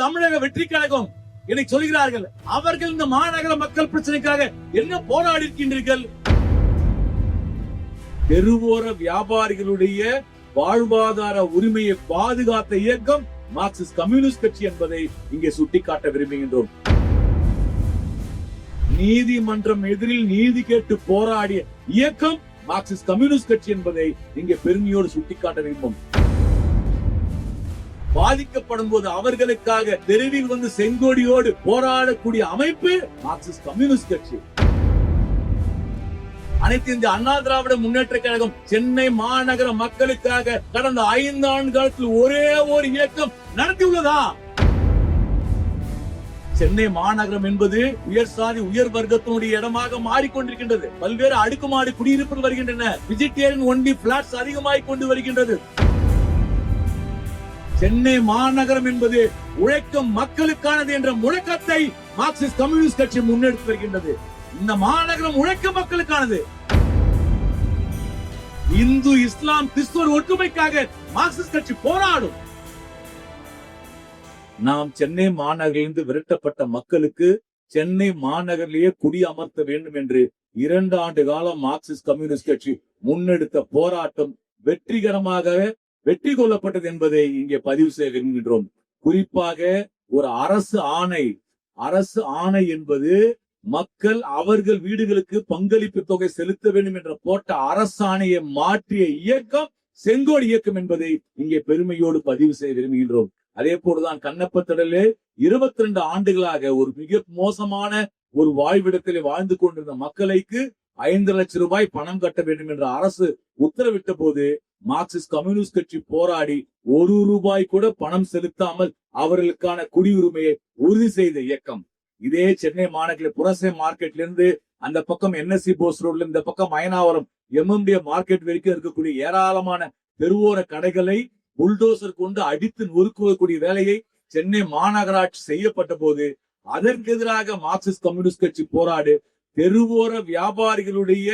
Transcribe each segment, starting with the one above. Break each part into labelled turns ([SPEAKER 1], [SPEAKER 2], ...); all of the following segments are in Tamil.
[SPEAKER 1] தமிழக வெற்றி கழகம் இன்னைக்கு சொல்கிறார்கள். அவர்கள் இந்த மாநகர மக்கள் பிரச்சனைக்காக என்ன போராடி இருக்கின்றீர்கள்? தெருவோர வியாபாரிகளுடைய வாழ்வாதார உரிமையை பாதுகாத்த இயக்கம் மார்க்சிஸ்ட் கம்யூனிஸ்ட் கட்சி என்பதை இங்கே சுட்டிக்காட்ட விரும்புகின்றோம். நீதிமன்றம் எதிரில் நீதி கேட்டு போராடிய இயக்கம் மார்க்சிஸ்ட் கம்யூனிஸ்ட் கட்சி என்பதை இங்கே பெருமையோடு சுட்டிக்காட்ட விரும்பும். பாதிக்கப்படும் போது அவர்களுக்காக தெருவில் வந்து செங்கோடியோடு போராடக்கூடிய அமைப்பு மார்க்சிஸ்ட் கம்யூனிஸ்ட் கட்சி. அனைத்து இந்திய அண்ணா திராவிட முன்னேற்ற கழகம் சென்னை மாநகர மக்களுக்காக கடந்த 5 ஆண்டு காலத்தில் ஒரே ஒரு இயக்கம் நடத்தியுள்ளதா? சென்னை மாநகரம் என்பது உயர் சாதி உயர் வர்க்கத்தினுடைய இடமாக மாறிக்கொண்டிருக்கின்றது. பல்வேறு அடுக்குமாடி குடியிருப்புகள் வருகின்றன. வெஜிடேரியன் ஒன்லி பிளாட்ஸ் அதிகமாகிக் கொண்டு வருகின்றது. சென்னை மாநகரம் என்பது உழைக்கும் மக்களுக்கானது என்ற முழக்கத்தை மார்க்சிஸ்ட் கம்யூனிஸ்ட் கட்சி முன்னெடுத்து வருகின்றது. இந்த மாநகரம் உழைக்கும் மக்களுக்கானது. இந்து இஸ்லாம் கிறிஸ்துவர் ஒற்றுமைக்காக மார்க்சிஸ்ட் கட்சி போராடும். நாம் சென்னை மாநகரிலிருந்து விரட்டப்பட்ட மக்களுக்கு சென்னை மாநகரிலேயே குடியமர்த்த வேண்டும் என்று 2 ஆண்டு காலம் மார்க்சிஸ்ட் கம்யூனிஸ்ட் கட்சி முன்னெடுத்த போராட்டம் வெற்றி கொள்ளப்பட்டது என்பதை இங்கே பதிவு செய்ய விரும்புகின்றோம். குறிப்பாக ஒரு அரசு ஆணை என்பது மக்கள் அவர்கள் வீடுகளுக்கு பங்களிப்பு தொகை செலுத்த வேண்டும் என்ற போட்ட அரசாணையை மாற்றிய இயக்கம் செங்கோடி இயக்கம் என்பதை இங்கே பெருமையோடு பதிவு செய்ய விரும்புகின்றோம். அதே போலதான் கண்ணப்பத்திடலே 22 ஆண்டுகளாக ஒரு மிக மோசமான ஒரு வாழ்விடத்திலே வாழ்ந்து கொண்டிருந்த மக்களுக்கு 5 லட்சம் ரூபாய் பணம் கட்ட வேண்டும் என்ற அரசு உத்தரவிட்ட போது மார்க்சிஸ்ட் கம்யூனிஸ்ட் கட்சி போராடி 1 ரூபாய் கூட பணம் செலுத்தாமல் அவர்களுக்கான குடியுரிமையை உறுதி செய்த இயக்கம். இதே சென்னை மாநகரில் புரசை மார்க்கெட்ல இருந்து அந்த பக்கம் NSC போஸ் ரோட்ல இந்த பக்கம் மயனாவரம் MMD மார்க்கெட் வரைக்கும் இருக்கக்கூடிய ஏராளமான தெருவோர கடைகளை புல்டோசர் கொண்டு அடித்து நொறுக்கக்கூடிய வேலையை சென்னை மாநகராட்சி செய்யப்பட்ட போது அதற்கு எதிராக மார்க்சிஸ்ட் கம்யூனிஸ்ட் கட்சி போராடு தெருவோர வியாபாரிகளுடைய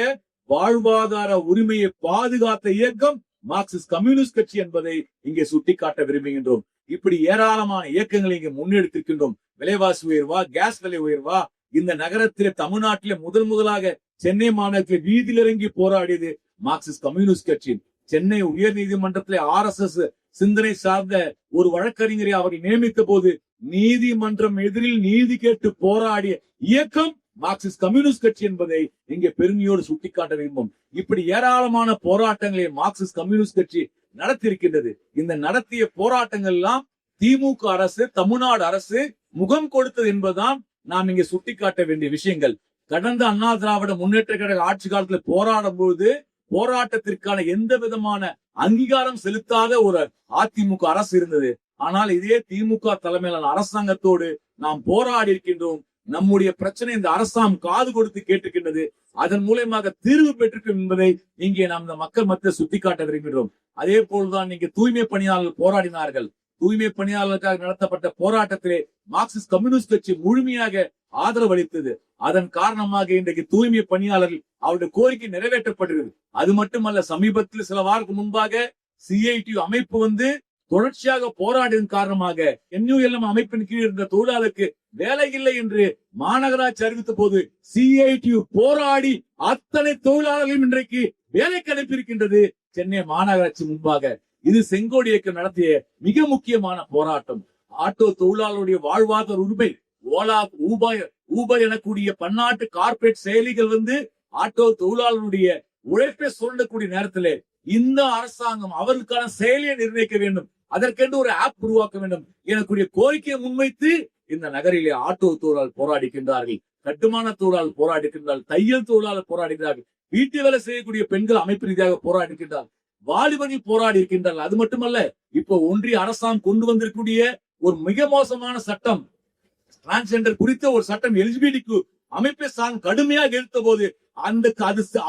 [SPEAKER 1] வாழ்வாதார உரிமையை பாதுகாத்த இயக்கம் மார்க்சிஸ்ட் கம்யூனிஸ்ட் கட்சி என்பதை இங்கே சுட்டிக்காட்ட விரும்புகின்றோம். இப்படி ஏராளமான இயக்கங்களை இங்கே முன்னெடுத்திருக்கின்றோம். விலைவாசி உயர்வா, கேஸ் விலை உயர்வா, இந்த நகரத்திலே தமிழ்நாட்டிலே முதலாக சென்னை மாநகரத்தில் வீதியில் இறங்கி போராடியது மார்க்சிஸ்ட் கம்யூனிஸ்ட் கட்சி. சென்னை உயர் நீதிமன்றத்திலே RSS சிந்தனை சார்ந்த ஒரு வழக்கறிஞரை அவர்கள் நியமித்த போது நீதிமன்றம் எதிரில் நீதி கேட்டு போராடிய இயக்கம் மார்க்சிஸ்ட் கம்யூனிஸ்ட் கட்சி என்பதை இங்கே பெருமையோடு சுட்டிக்காட்ட விரும்பும். இப்படி ஏராளமான போராட்டங்களை மார்க்சிஸ்ட் கம்யூனிஸ்ட் கட்சி நடத்தியிருக்கின்றது. இந்த நடத்திய போராட்டங்கள் எல்லாம் திமுக அரசு, தமிழ்நாடு அரசு முகம் கொடுத்தது என்பதுதான் நாம் இங்கே சுட்டிக்காட்ட வேண்டிய விஷயங்கள். கடந்த அண்ணா திராவிட முன்னேற்ற கழக ஆட்சி காலத்தில் போராடும் போது போராட்டத்திற்கான எந்த விதமான அங்கீகாரம் செலுத்தாத ஒரு அதிமுக அரசு இருந்தது. ஆனால் இதே திமுக தலைமையிலான அரசாங்கத்தோடு நாம் போராடி இருக்கின்றோம். நம்முடைய பிரச்சனை இந்த அரசாங்கம் காது கொடுத்து கேட்டிருக்கின்றது. அதன் மூலமாக தீர்வு பெற்றிருக்கும் என்பதை இங்கே நாம் இந்த மக்கள் மத்தியில் சுட்டிக்காட்ட விரும்புகிறோம். அதே போல்தான் இங்கே தூய்மை பணியாளர்கள் போராடினார்கள். தூய்மை பணியாளர்களுக்காக நடத்தப்பட்ட போராட்டத்திலே மார்க்சிஸ்ட் கம்யூனிஸ்ட் கட்சி முழுமையாக ஆதரவு அளித்தது. அதன் காரணமாக இன்றைக்கு தூய்மை பணியாளர்கள் அவருடைய கோரிக்கை நிறைவேற்றப்படுகிறது. அது மட்டுமல்ல, சமீபத்தில் சில வாரத்துக்கு முன்பாக CITU அமைப்பு தொடர்ச்சியாக போராடின் காரணமாக NULM அமைப்பின் கீழ் இருந்த தொழிலாளருக்கு வேலை இல்லை என்று மாநகராட்சி அறிவித்த போது CITU போராடி அத்தனை தொழிலாளர்களும் இன்றைக்கு வேலைக்கு அனுப்பியிருக்கின்றது சென்னை மாநகராட்சி முன்பாக. இது செங்கோடி இயக்கம் நடத்திய மிக முக்கியமான போராட்டம். ஆட்டோ தொழிலாளருடைய வாழ்வாதார உரிமை, ஓலா, ஊபர் எனக்கூடிய பன்னாட்டு கார்பரேட் செயலிகள் ஆட்டோ தொழிலாளருடைய உழைப்பை சுரண்டக்கூடிய நேரத்திலே இந்த அரசாங்கம் அவர்களுக்கான செயலியை நிர்ணயிக்க வேண்டும், அதற்கென்று ஒரு ஆப் உருவாக்க வேண்டும் எனக்கூடிய கோரிக்கையை முன்வைத்து இந்த நகரிலே ஆட்டோ தொழிலாளர் போராடுகின்றார்கள், கட்டுமான தொழிலாளர் போராடுகின்றார்கள், தையல் தொழிலாளர் போராடுகிறார்கள், வீட்டு வேலை செய்யக்கூடிய பெண்கள் அமைப்பு ரீதியாக போராடுகின்றார்கள், வாலிபர்கள் போராடி இருக்கின்றார்கள். அது மட்டுமல்ல, இப்போ ஒன்றிய அரசாங்கம் கொண்டு வந்திருக்கக்கூடிய ஒரு மிக மோசமான சட்டம், டிரான்ஸ்ஜெண்டர் குறித்த ஒரு சட்டம் LGBTQ அமைப்பை கடுமையாக எதிர்த்த போது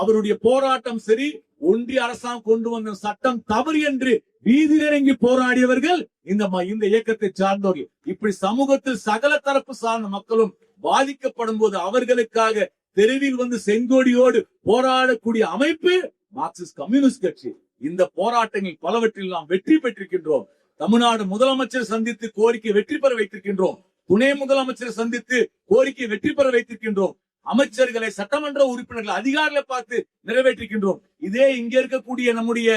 [SPEAKER 1] அவருடைய போராட்டம் சரி, ஒன்றிய அரசாங்கம் கொண்டு வந்த சட்டம் தவறு என்று வீதியில் இறங்கி போராடியவர்கள் இந்த இயக்கத்தை சார்ந்தவர்கள். இப்படி சமூகத்தில் சகல தரப்பு சார்ந்த மக்களும் பாதிக்கப்படும் போது அவர்களுக்காக தெருவில் செங்கோடியோடு போராடக்கூடிய அமைப்பு மார்க்சிஸ்ட் கம்யூனிஸ்ட் கட்சி. இந்த போராட்டங்கள் பலவற்றில் நாம் வெற்றி பெற்றிருக்கின்றோம். தமிழ்நாடு முதலமைச்சர் சந்தித்து கோரிக்கை வெற்றி பெற வைத்திருக்கின்றோம். துணை முதலமைச்சர் சந்தித்து கோரிக்கை வெற்றி பெற வைத்திருக்கின்றோம். அமைச்சர்களை, சட்டமன்ற உறுப்பினர்களை, அதிகாரிகளை பார்த்து நிறைவேற்றிருக்கின்றோம். இதே இங்க இருக்கக்கூடிய நம்முடைய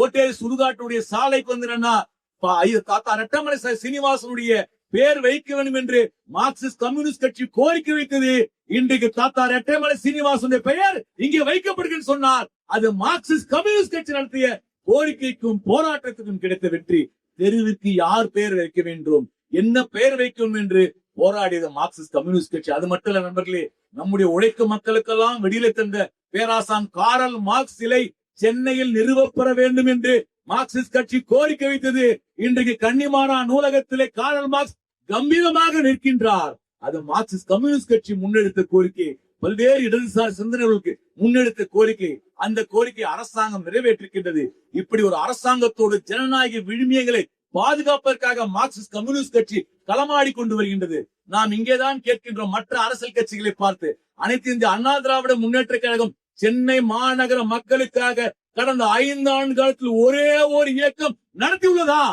[SPEAKER 1] ஓட்டேரி சுடுகாட்டுடைய சாலைக்கு வந்து தாத்தா ரெட்டமலை சீனிவாசனுடைய பேர் வைக்க வேண்டும் என்று மார்க்சிஸ்ட் கம்யூனிஸ்ட் கட்சி கோரிக்கை வைத்தது. இன்றைக்கு தாத்தா ரெட்டமலை சீனிவாசனுடைய பெயர் இங்கே வைக்கப்படுகிறது சொன்னார். அது மார்க்சிஸ்ட் கம்யூனிஸ்ட் கட்சி நடத்திய கோரிக்கைக்கும் போராட்டத்துக்கும் கிடைத்த வெற்றி. தெருவிற்கு யார் பெயர் வைக்க வேண்டும், என்ன பெயர் வைக்கும் என்று போராடியது மார்க்சிஸ்ட் கம்யூனிஸ்ட் கட்சி. அது மட்டும் இல்ல நண்பர்களே, நம்முடைய உழைக்கும் மக்களுக்கெல்லாம் வெளியில தந்த பேராசான் காரல் மார்க்ஸ் சிலை சென்னையில் நிறுவப்பெற வேண்டும் என்று மார்க்சிஸ்ட் கட்சி கோரிக்கை வைத்தது. இன்றைக்கு கன்னிமாரா நூலகத்திலே காரல் மார்க்ஸ் கம்பீரமாக நிற்கின்றார். அது மார்க்சிஸ்ட் கம்யூனிஸ்ட் கட்சி முன்னெடுத்த கோரிக்கை. பல்வேறு இடதுசாரி சிந்தனைகளுக்கு முன்னெடுத்த கோரிக்கை. அந்த கோரிக்கை அரசாங்கம் நிறைவேற்றிருக்கின்றது. இப்படி ஒரு அரசாங்கத்தோடு ஜனநாயக விழுமியங்களை பாதுகாப்பதற்காக மார்க்சிஸ்ட் கம்யூனிஸ்ட் கட்சி களமாடி கொண்டு வருகின்றது. நாம் இங்கேதான் கேட்கின்றோம் மற்ற அரசியல் கட்சிகளை பார்த்து. அனைத்து இந்திய அண்ணா திராவிட முன்னேற்ற கழகம் சென்னை மாநகர மக்களுக்காக கடந்த 5 ஆண்டு காலத்தில் ஒரே ஒரு இயக்கம் நடத்தியுள்ளதா?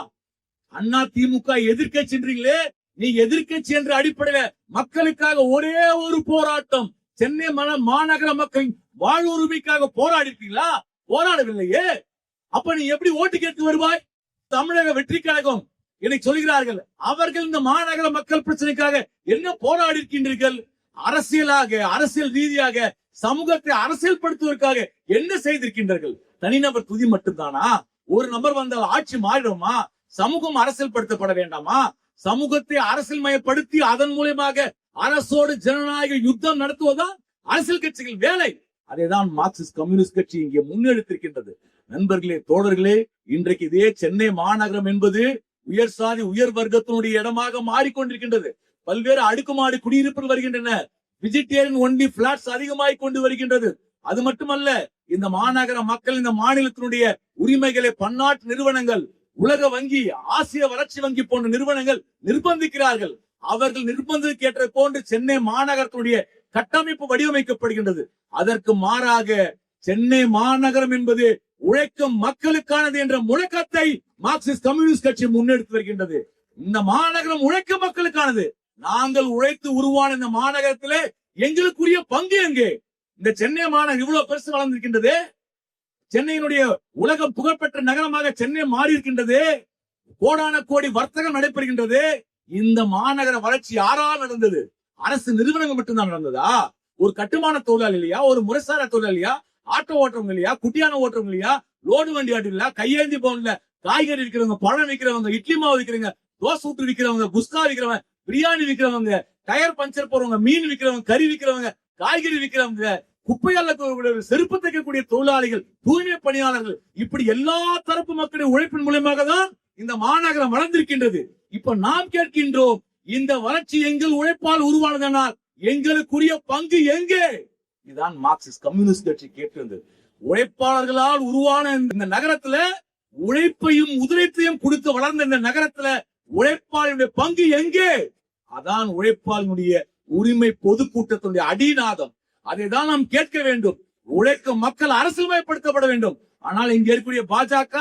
[SPEAKER 1] அண்ணா திமுக எதிர்க்கட்சின்றீங்களே, நீ எதிர்க்கட்சி என்ற அடிப்படையில மக்களுக்காக ஒரே ஒரு போராட்டம், சென்னை மாநகர மக்களின் வாழ்வுரிமைக்காக போராடிட்டீங்களா? போராடவில்லையே. அப்ப நீ எப்படி ஓட்டு கேட்டு வருவாய்? தமிழக வெற்றி கழகம் எனக்கு சொல்கிறார்கள், அவர்கள் இந்த மாநகர மக்கள் பிரச்சனைக்காக என்ன போராடி இருக்கின்றீர்கள்? அரசியல் ரீதியாக சமூகத்தை அரசியல்படுத்துவதற்காக என்ன செய்திருக்கின்றார்கள்? தனிநபர் துதி மட்டும்தானா? ஒரு நபர் வந்தால் ஆட்சி மாறிடுமா? சமூகம் அரசியல்படுத்தப்பட வேண்டாமா? சமூகத்தை அரசியல் மயப்படுத்தி அதன் மூலமாக அரசோடு ஜனநாயக யுத்தம் நடத்துவதுதான் அரசியல் கட்சிகள் வேலை. அதைதான் மார்க்சிஸ்ட் கம்யூனிஸ்ட் கட்சி இங்கே முன்னெடுத்திருக்கின்றது. நண்பர்களே, தோழர்களே, இன்றைக்கு இதே சென்னை மாநகரம் என்பது உயர் சாதி உயர் வர்க்கத்தினுடைய இடமாக மாறிக்கொண்டிருக்கின்றது. பல்வேறு அடுக்குமாடி குடியிருப்புகள் வருகின்றன. வெஜிடேரியன் ஒன்லி பிளாட்ஸ் அதிகமாய் கொண்டு வருகின்றது. அது மட்டுமல்ல, இந்த மாநகர மக்கள் இந்த மாநிலத்தினுடைய உரிமைகளை பன்னாட்டு நிறுவனங்கள், உலக வங்கி, ஆசிய வளர்ச்சி வங்கி போன்ற நிறுவனங்கள் நிர்பந்திக்கிறார்கள். அவர்கள் நிர்பந்தத்துக்கு ஏற்ற போன்று சென்னை மாநகரத்தினுடைய கட்டமைப்பு வடிவமைக்கப்படுகின்றது. அதற்கு மாறாக சென்னை மாநகரம் என்பது உழைக்கும் மக்களுக்கானது என்ற முழக்கத்தை மார்க்சிஸ்ட் கம்யூனிஸ்ட் கட்சி முன்னெடுத்து வருகின்றது. இந்த மாநகரம் உழைக்கும் மக்களுக்கானது. நாங்கள் உழைத்து உருவான இந்த மாநகரத்திலே எங்களுக்குரிய பங்கு எங்கே? இந்த சென்னை மாநகரம் இவ்வளவு பெருசு வளர்ந்திருக்கின்றது. சென்னையினுடைய உலக புகழ்பெற்ற நகரமாக சென்னை மாறி இருக்கின்றது. கோடான கோடி வர்த்தகம் நடைபெறுகின்றது. இந்த மாநகர வளர்ச்சி யாரால் நடந்தது? அரசு நிறுவனங்கள் மட்டும்தான் நடந்ததா? ஒரு கட்டுமான தொழிலாளி இல்லையா? ஒரு முறைசாரா தொழிலாளியா? ஆட்டோ ஓட்டுறவங்க இல்லையா? குட்டியான ஓட்டுறவங்க இல்லையா? லோடு வண்டி ஆட்டு இல்லையா? கையேந்தி போன்ல காய்கறி விற்கிறவங்க, பழம் விற்கிறவங்க, இட்லி மாவு விற்கிறவங்க, தோசை ஊட்டு விற்கிறவங்க, குஸ்கா விற்கிறவங்க, பிரியாணி விற்கிறவங்க, டயர் பஞ்சர் போறவங்க, மீன் விற்கிறவங்க, கறி விற்கிறவங்க, காய்கறி விற்கிறவங்க, குப்பையால செருப்பு தைக்கக்கூடிய தொழிலாளிகள், தூய்மை பணியாளர்கள், இப்படி எல்லா தரப்பு மக்களின் உழைப்பின் மூலமாக தான் இந்த மாநகரம் வளர்ந்திருக்கின்றது. இப்ப நாம் கேட்கின்றோம், இந்த வளர்ச்சி எங்கள் உழைப்பால் உருவானதனால் எங்களுக்குரிய பங்கு எங்கே? இதுதான் மார்க்சிஸ்ட் கம்யூனிஸ்ட் கட்சி கேட்டிருந்தது. உழைப்பாளர்களால் உருவான இந்த நகரத்துல உழைப்பையும் முதலீட்டையும் கொடுத்து வளர்ந்த இந்த நகரத்துல உழைப்பாளருடைய பங்கு எங்கே? அதான் உழைப்பாளனுடைய உரிமை பொதுக்கூட்டத்தினுடைய அடிநாதம். அதை தான் நாம் கேட்க வேண்டும். உழைக்கும் மக்கள் அரசியல்மயப்படுத்தப்பட வேண்டும். ஆனால் இங்க இருக்கக்கூடிய பாஜக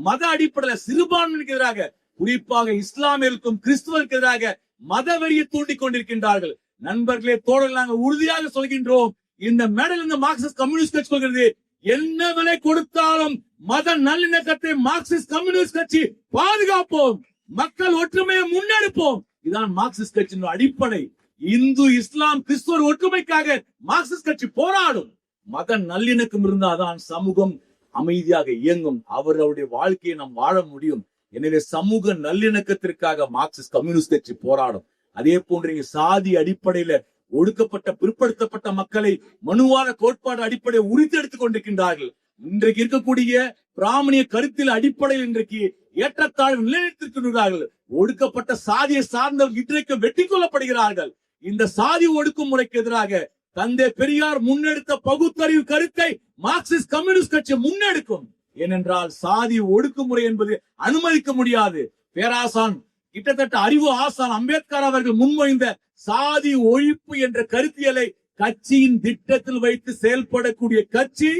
[SPEAKER 1] மத அடிப்படையில் சிறுபான்மைக்கு எதிராக, குறிப்பாக இஸ்லாமியருக்கும் கிறிஸ்துவருக்கு எதிராக மத வெறியை தூண்டிக் கொண்டிருக்கின்றார்கள். நண்பர்களே, தோழர்கள், நாங்கள் உறுதியாக சொல்கின்றோம், இந்த மேடையில் இந்த மார்க்சிஸ்ட் கம்யூனிஸ்ட் கட்சி சொல்கிறது, என்ன விலை கொடுத்தாலும் மத நல்லிணக்கத்தை மார்க்சிஸ்ட் கம்யூனிஸ்ட் கட்சி பாதுகாப்போம், மக்கள் ஒற்றுமையை முன்னெடுப்போம். இதுதான் மார்க்சிஸ்ட் கட்சியின் அடிப்படை. இந்து, இஸ்லாம், கிறிஸ்துவர் ஒற்றுமைக்காக மார்க்சிஸ்ட் கட்சி போராடும். மத நல்லிணக்கம் இருந்தால்தான் சமூகம் அமைதியாக இயங்கும். அவருடைய வாழ்க்கையை நாம் வாழ முடியும். எனவே சமூக நல்லிணக்கத்திற்காக மார்க்சிஸ்ட் கம்யூனிஸ்ட் கட்சி போராடும். அதே போன்று சாதி அடிப்படையில ஒடுக்கப்பட்ட பிற்படுத்தப்பட்ட மக்களை மனுவாத கோட்பாடு அடிப்படையில் உரித்தெடுத்துக் கொண்டிருக்கின்றார்கள். இன்றைக்கு இருக்கக்கூடிய பிராமணிய கருத்தில் அடிப்படையில் இன்றைக்கு ஏற்றத்தாழ்வு நிலைநிறுத்திருக்கிறார்கள். ஒடுக்கப்பட்ட சாதியை சார்ந்தவர்கள் இன்றைக்கு வெட்டி கொள்ளப்படுகிறார்கள். இந்த சாதி ஒடுக்குமுறைக்கு எதிராக தந்தை பெரியார் முன்னெடுத்த பகுத்தறிவு கருத்தை மார்க்சிஸ்ட் கம்யூனிஸ்ட் கட்சி முன்னெடுக்கும். ஏனென்றால் சாதி ஒடுக்குமுறை என்பது அனுமதிக்க முடியாது. பேராசான், கிட்டத்தட்ட அறிவு ஆசான் அம்பேத்கர் அவர்கள் முன்மொழிந்த சாதி ஒழிப்பு என்ற கருத்தியலை கட்சியின் திட்டத்தில் வைத்து செயல்படக்கூடிய கட்சி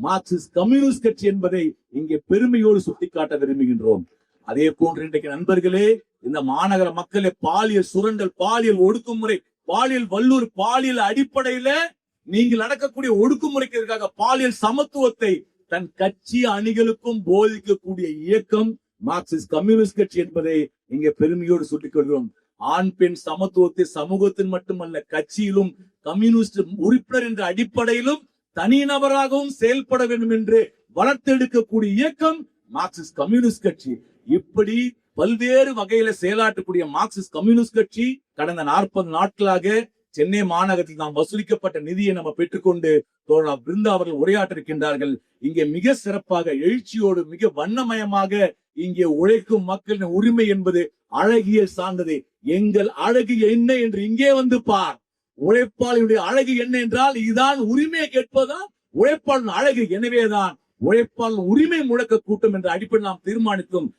[SPEAKER 1] மார்க்சிஸ்ட் கம்யூனிஸ்ட் கட்சி என்பதை இங்கே பெருமையோடு சுட்டிக்காட்ட விரும்புகின்றோம். அதே போன்று இன்றைக்கு நண்பர்களே, இந்த மாநகர மக்களை பாலியல் சுரண்டல், பாலியல் ஒடுக்குமுறை, பாலியல் வல்லூர், பாலியல் அடிப்படையில நீங்கள் நடக்கக்கூடிய ஒடுக்குமுறைக்கு எதிராக பாலியல் சமத்துவத்தை தன் கட்சி அணிகளுக்கும் போதிக்கக்கூடிய இயக்கம் மார்க்சிஸ்ட் கம்யூனிஸ்ட் கட்சி என்பதை இங்கே பெருமையோடு சுட்டிக் கொள்கிறோம். ஆண் பெண் சமத்துவத்தை சமூகத்தில் மட்டுமல்ல, கட்சியிலும் கம்யூனிஸ்ட் உறுப்பினர் என்ற அடிப்படையிலும் தனிநபராகவும் செயல்பட வேண்டும் என்று வளர்த்தெடுக்கக்கூடிய இயக்கம் மார்க்சிஸ்ட் கம்யூனிஸ்ட் கட்சி. இப்படி பல்வேறு வகையில செயலாற்றக்கூடிய மார்க்சிஸ்ட் கம்யூனிஸ்ட் கட்சி கடந்த 40 நாட்களாக சென்னை மாநகரத்தில் நாம் வசூலிக்கப்பட்ட நிதியை நம்ம பெற்றுக்கொண்டு தோழர் பிருந்தா அவர்கள் உரையாற்றிருக்கின்றார்கள். இங்கே மிக சிறப்பாக எழுச்சியோடு மிக வண்ணமயமாக இங்கே உழைக்கும் மக்களின் உரிமை என்பது அழகியல் சார்ந்தது. எங்கள் அழகு என்ன என்று இங்கே வந்து பார். உழைப்பாளியுடைய அழகு என்ன என்றால் இதுதான், உரிமையை கேட்பதுதான் உழைப்பாளன் அழகு. எனவேதான் உழைப்பாளன் உரிமை முழக்க கூட்டம் என்ற அடிப்படையில் நாம் தீர்மானித்தோம்.